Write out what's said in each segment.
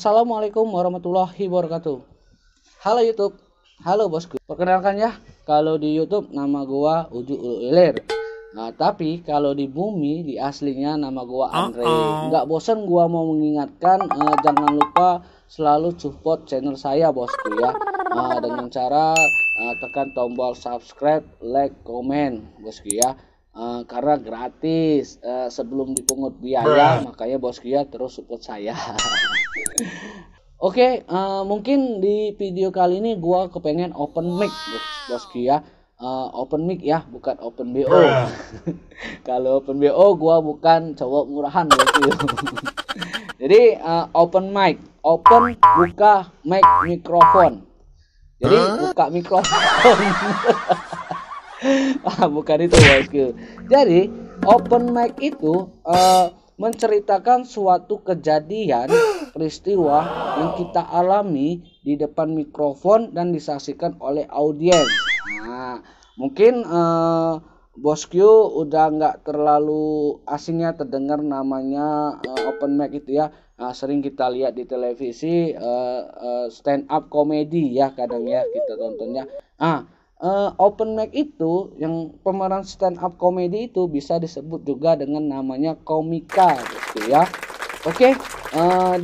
Assalamualaikum warahmatullahi wabarakatuh. Halo YouTube, halo bosku. Perkenalkan ya, kalau di YouTube nama gua Uju Ilir. Nah, tapi kalau di bumi di aslinya nama gua Andre. Nggak bosan gua mau mengingatkan, jangan lupa selalu support channel saya bosku ya. Dengan cara tekan tombol subscribe, like, komen bosku ya. Karena gratis, sebelum dipungut biaya, makanya bosku ya terus support saya. Oke, mungkin di video kali ini gua kepengen open mic bosku ya. Open mic ya, bukan open BO. Kalau open BO gua bukan cowok murahan bosku. Jadi open mic, open buka mic mikrofon. Jadi buka mikrofon. Bukan itu bosku. Jadi open mic itu menceritakan suatu kejadian peristiwa yang kita alami di depan mikrofon dan disaksikan oleh audiens. Nah, mungkin bosku udah nggak terlalu asingnya terdengar namanya open mic itu ya. Sering kita lihat di televisi, stand up comedy ya kadang ya kita tontonnya. Open mic itu yang pemeran stand up comedy itu bisa disebut juga dengan namanya komika gitu ya. Oke,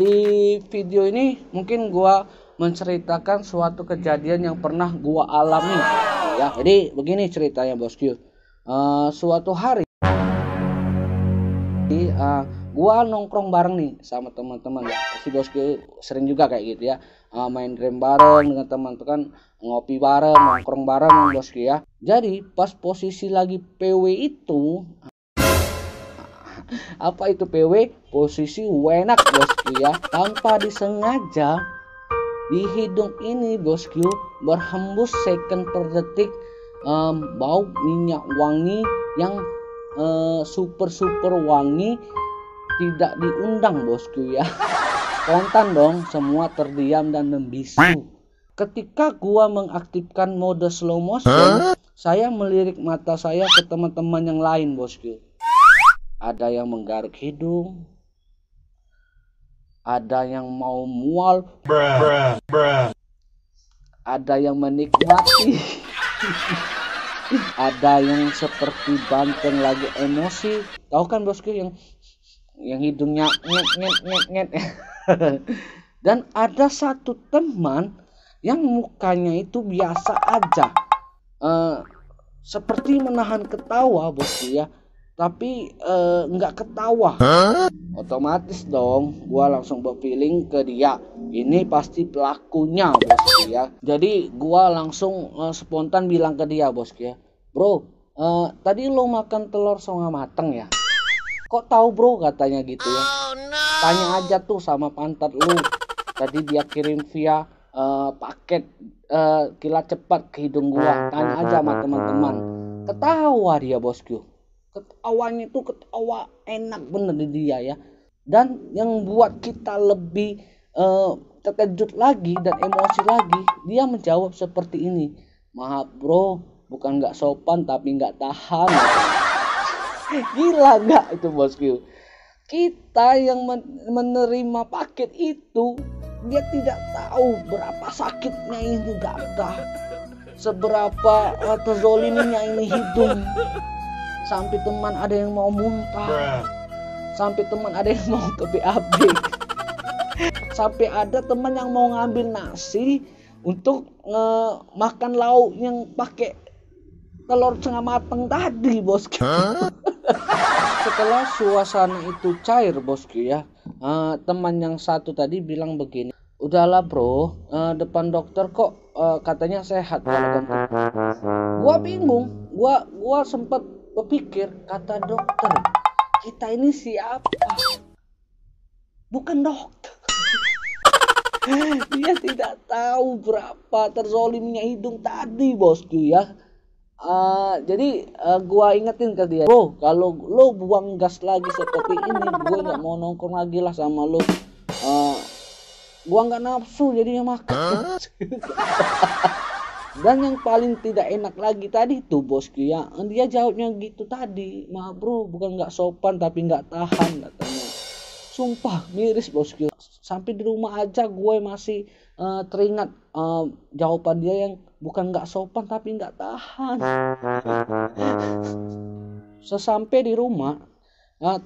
di video ini mungkin gua menceritakan suatu kejadian yang pernah gua alami ya. Jadi begini ceritanya bosku. Suatu hari gua nongkrong bareng nih sama teman-teman ya. Si bosku sering juga kayak gitu ya. Main game bareng dengan teman-teman, ngopi bareng, nongkrong bareng bosku ya. Jadi pas posisi lagi PW itu, apa itu PW? Posisi wenak bosku ya. Tanpa disengaja di hidung ini bosku berhembus second per detik bau minyak wangi yang super wangi, tidak diundang bosku ya. Spontan dong, semua terdiam dan membisu. Ketika gua mengaktifkan mode slow motion, saya melirik mata saya ke teman-teman yang lain bosku. Ada yang menggaruk hidung, ada yang mau mual, ada yang menikmati, ada yang seperti banteng lagi emosi. Tahu kan bosku yang hidungnya nget. Dan ada satu teman yang mukanya itu biasa aja, seperti menahan ketawa bosku ya, tapi nggak ketawa. Otomatis dong gua langsung berfeeling ke dia, ini pasti pelakunya bosku ya. Jadi gua langsung spontan bilang ke dia bosku ya, bro, tadi lo makan telur setengah mateng ya? Kok tahu bro, katanya gitu ya. Tanya aja tuh sama pantat lu. Tadi dia kirim via paket kilat cepat ke hidung gua. Tanya aja sama teman-teman. Ketawa dia bosku. Ketawanya tuh ketawa enak bener di dia ya. Dan yang buat kita lebih terkejut lagi dan emosi lagi, dia menjawab seperti ini. Maaf bro, bukan nggak sopan tapi nggak tahan. Gila nggak itu bosku? Kita yang menerima paket itu, dia tidak tahu berapa sakitnya ini dada, seberapa terzoliminya ini hidung, sampai teman ada yang mau muntah, sampai teman ada yang mau ke BAB, sampai ada teman yang mau ngambil nasi untuk makan lauk yang pakai telur setengah mateng tadi bosku. Setelah suasana itu cair bosku ya, teman yang satu tadi bilang begini, udahlah bro, depan dokter kok katanya sehat kalau ganti. Gua bingung, gua sempat berpikir, kata dokter, kita ini siapa? Bukan dokter. Dia tidak tahu berapa terzolimnya hidung tadi bosku ya. Jadi gua ingetin ke dia, bro, kalau lo buang gas lagi seperti ini, gue nggak mau nongkrong lagi lah sama lo. Gua nggak nafsu jadinya makan. Dan yang paling tidak enak lagi tadi tuh bosku ya, dia jawabnya gitu tadi, maaf bro, bukan nggak sopan tapi nggak tahan katanya. Sumpah miris bosku. Sampai di rumah aja gue masih teringat jawaban dia yang bukan nggak sopan tapi nggak tahan. Sesampai di rumah,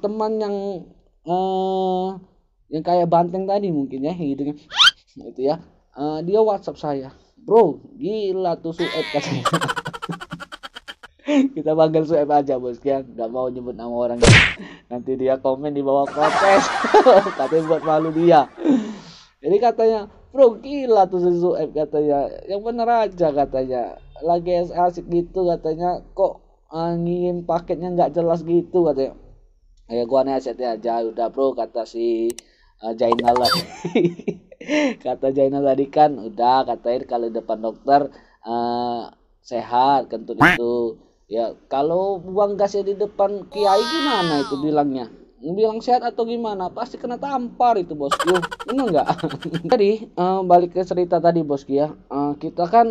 teman yang kayak banteng tadi mungkin ya, hidungnya itu ya, dia WhatsApp saya, bro gila tuh Sueb katanya. Kita panggil Sueb aja bos ya, nggak mau nyebut nama orang, nanti dia komen di bawah protes. Katanya buat malu dia. Jadi katanya, bro gila tuh si Sueb katanya, yang bener aja katanya, lagi asik gitu katanya, kok angin paketnya nggak jelas gitu katanya. Ya gua nasihat aja udah bro, kata si Jainal lah. Kata Jainal tadi kan udah, katain kalau depan dokter sehat kentut itu. Ya kalau buang gasnya di depan kiai gimana itu bilangnya? Bilang sehat atau gimana? Pasti kena tampar itu bosku. Bener nggak? Jadi balik ke cerita tadi bosku ya. Kita kan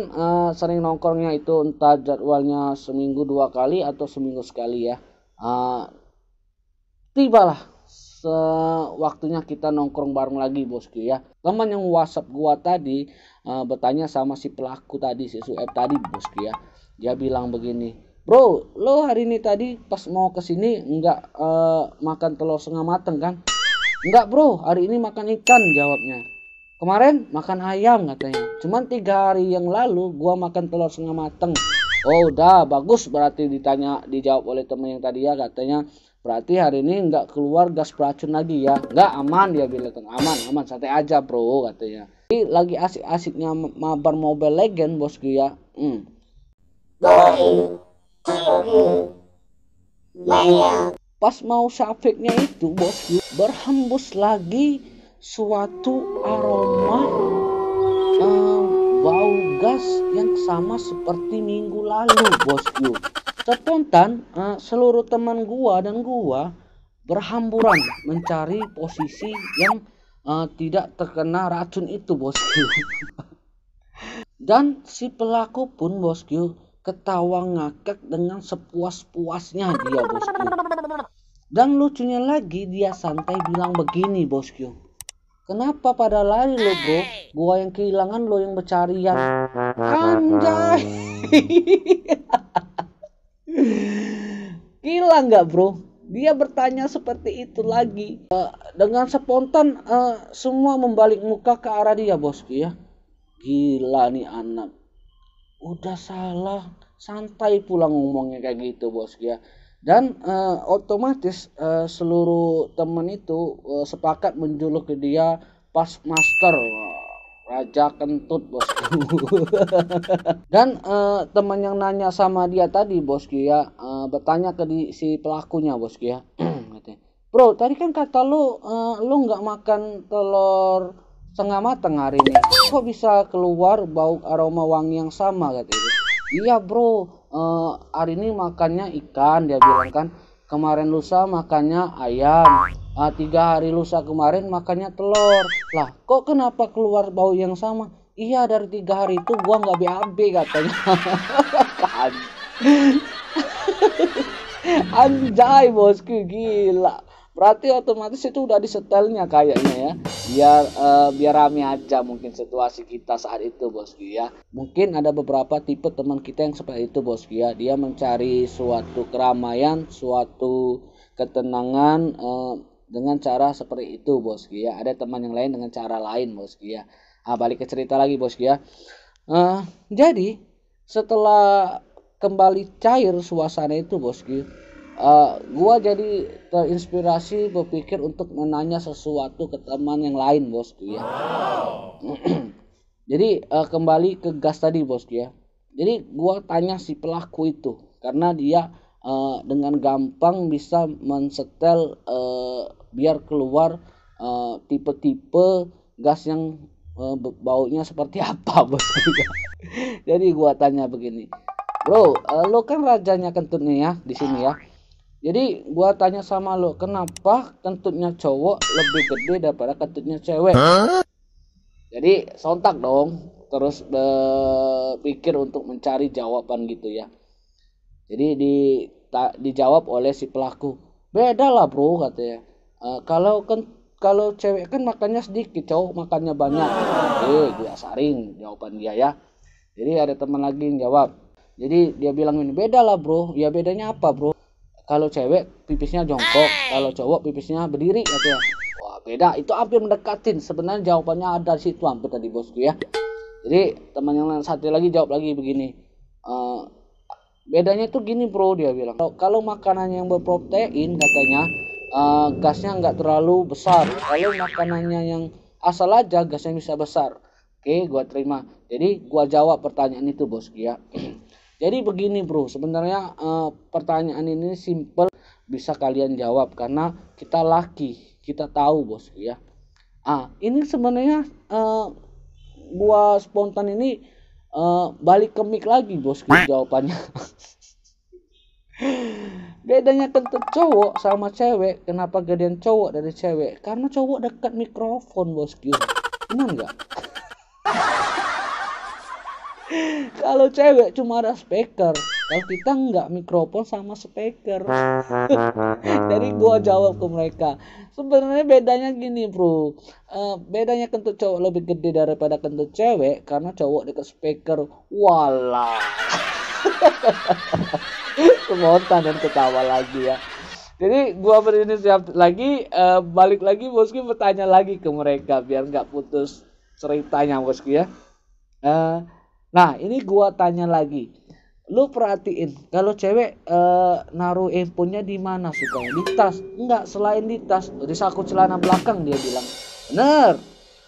sering nongkrongnya itu entah jadwalnya seminggu 2 kali atau seminggu sekali ya. Tibalah waktunya kita nongkrong bareng lagi bosku ya. Teman yang WhatsApp gua tadi bertanya sama si pelaku tadi, si Sueb tadi bosku ya. Dia bilang begini, bro lo hari ini tadi pas mau kesini nggak makan telur setengah mateng kan? Enggak bro, hari ini makan ikan jawabnya. Kemarin makan ayam katanya. Cuman 3 hari yang lalu gua makan telur setengah mateng. Oh udah bagus, berarti dijawab oleh teman yang tadi ya, katanya berarti hari ini nggak keluar gas beracun lagi ya. Nggak, aman dia bilang, aman santai aja bro katanya. Jadi lagi asik-asiknya mabar Mobile Legend bosku ya. Pas mau syafiknya itu bosku, berhembus lagi suatu aroma bau gas yang sama seperti minggu lalu bosku. Spontan seluruh teman gua dan gua berhamburan mencari posisi yang tidak terkena racun itu bosku. Dan si pelaku pun bosku ketawa ngakak dengan sepuas-puasnya dia bosku. Dan lucunya lagi dia santai bilang begini bosku, kenapa pada lari lo bro? Gua yang kehilangan, lo yang bercarian. Anjay. Gila nggak bro? Dia bertanya seperti itu lagi. Dengan spontan semua membalik muka ke arah dia bosku ya. Gila nih anak. Udah salah, santai pulang ngomongnya kayak gitu bosku ya. Dan otomatis seluruh teman itu sepakat menjuluki dia pas master, raja kentut bosku. Dan teman yang nanya sama dia tadi bosku ya bertanya ke si pelakunya bosku ya. Bro tadi kan kata lu nggak makan telur setengah matang hari ini, kok bisa keluar bau aroma wangi yang sama katanya. Iya bro, hari ini makannya ikan dia bilang kan, kemarin lusa makannya ayam, 3 hari lusa kemarin makannya telur. Lah kok kenapa keluar bau yang sama? Iya dari 3 hari itu gua nggak BAB katanya. Anjay bosku, gila. Berarti otomatis itu udah disetelnya kayaknya ya, biar rame aja mungkin situasi kita saat itu bosku ya. Mungkin ada beberapa tipe teman kita yang seperti itu bosku ya, dia mencari suatu keramaian, suatu ketenangan dengan cara seperti itu bosku ya. Ada teman yang lain dengan cara lain bosku ya. Balik ke cerita lagi bosku ya. Jadi setelah kembali cair suasana itu bosku, gua jadi terinspirasi berpikir untuk menanya sesuatu ke teman yang lain bosku ya. Jadi kembali ke gas tadi bosku ya. Jadi gua tanya si pelaku itu karena dia dengan gampang bisa mensetel biar keluar tipe-tipe gas yang baunya seperti apa bosku ya. Jadi gua tanya begini, bro, lo kan rajanya kentutnya ya di sini ya. Jadi gua tanya sama lo, kenapa kentutnya cowok lebih gede daripada kentutnya cewek? Jadi sontak dong, terus berpikir untuk mencari jawaban gitu ya. Jadi dijawab oleh si pelaku, beda lah bro katanya. Kalau kalau cewek kan makannya sedikit, cowok makannya banyak. Gue asarin jawaban dia ya. Jadi ada teman lagi yang jawab. Jadi dia bilang ini, beda lah bro. Ya bedanya apa bro? Kalau cewek pipisnya jongkok, kalau cowok pipisnya berdiri katanya. Wah beda, itu hampir mendekatin. Sebenarnya jawabannya ada di situ hampir tadi bosku ya. Jadi teman yang satu lagi jawab lagi begini. Bedanya tuh gini bro, dia bilang. Kalau makanan yang berprotein katanya gasnya nggak terlalu besar. Kalau makanannya yang asal aja gasnya bisa besar. Oke, gua terima. Jadi gua jawab pertanyaan itu bosku ya. Jadi begini bro, sebenarnya pertanyaan ini simple, bisa kalian jawab karena kita laki, kita tahu bosku ya. Ini sebenarnya gua spontan ini balik ke mic lagi bosku jawabannya. Bedanya kentut cowok sama cewek, kenapa gedean cowok dari cewek? Karena cowok dekat mikrofon bosku. Benar nggak? Kalau cewek cuma ada speaker, kalau kita nggak, mikrofon sama speaker. Jadi gua jawab ke mereka, sebenarnya bedanya gini bro, bedanya kentut cowok lebih gede daripada kentut cewek karena cowok dekat speaker. Walah. Spontan dan ketawa lagi ya. Jadi gua berinisiatif lagi, balik lagi bosku, bertanya lagi ke mereka biar nggak putus ceritanya bosku ya. Nah ini gua tanya lagi, lu perhatiin kalau cewek naruh handphonenya di mana sukanya? Di tas? Enggak, selain di tas, di saku celana belakang dia bilang. Bener.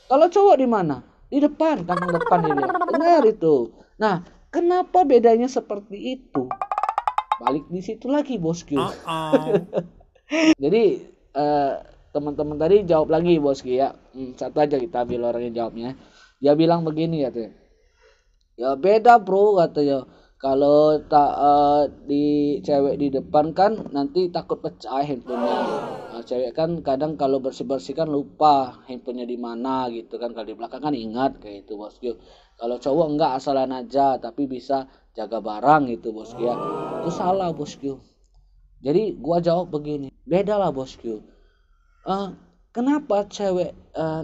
Kalau cowok di mana? Di depan, kantong depan dia bilang. Bener itu. Nah kenapa bedanya seperti itu? Balik di situ lagi bosku. Jadi teman-teman tadi jawab lagi bosku ya. Satu aja kita ambil orang yang jawabnya. Dia bilang begini katanya. Ya beda bro katanya. Kalau tak di cewek di depan kan nanti takut pecah handphonenya. Cewek kan kadang kalau bersih-bersih kan lupa handphonenya di mana gitu kan. Kalau di belakang kan ingat kayak itu bosku. Kalau cowok enggak, asalan aja tapi bisa jaga barang gitu bosku ya. Itu salah bosku. Jadi gua jawab begini, beda lah bosku. Kenapa cewek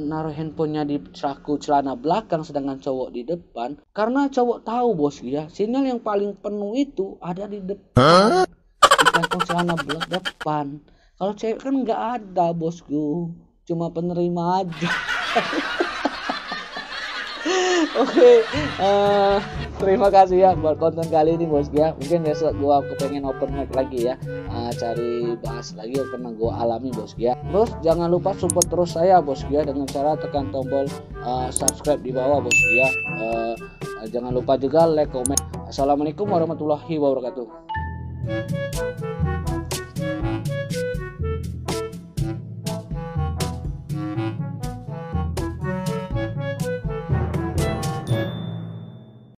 naruh handphonenya di saku celana belakang sedangkan cowok di depan? Karena cowok tahu bosku ya, sinyal yang paling penuh itu ada di depan, di kantong celana depan. Kalau cewek kan nggak ada bosku, cuma penerima aja. Oke, terima kasih ya buat konten kali ini bosku ya. Mungkin besok gua kepengen open mic lagi ya, cari bahas lagi yang pernah gua alami bosku ya. Terus jangan lupa support terus saya bosku ya dengan cara tekan tombol subscribe di bawah bosku ya. Jangan lupa juga like, comment. Assalamualaikum warahmatullahi wabarakatuh.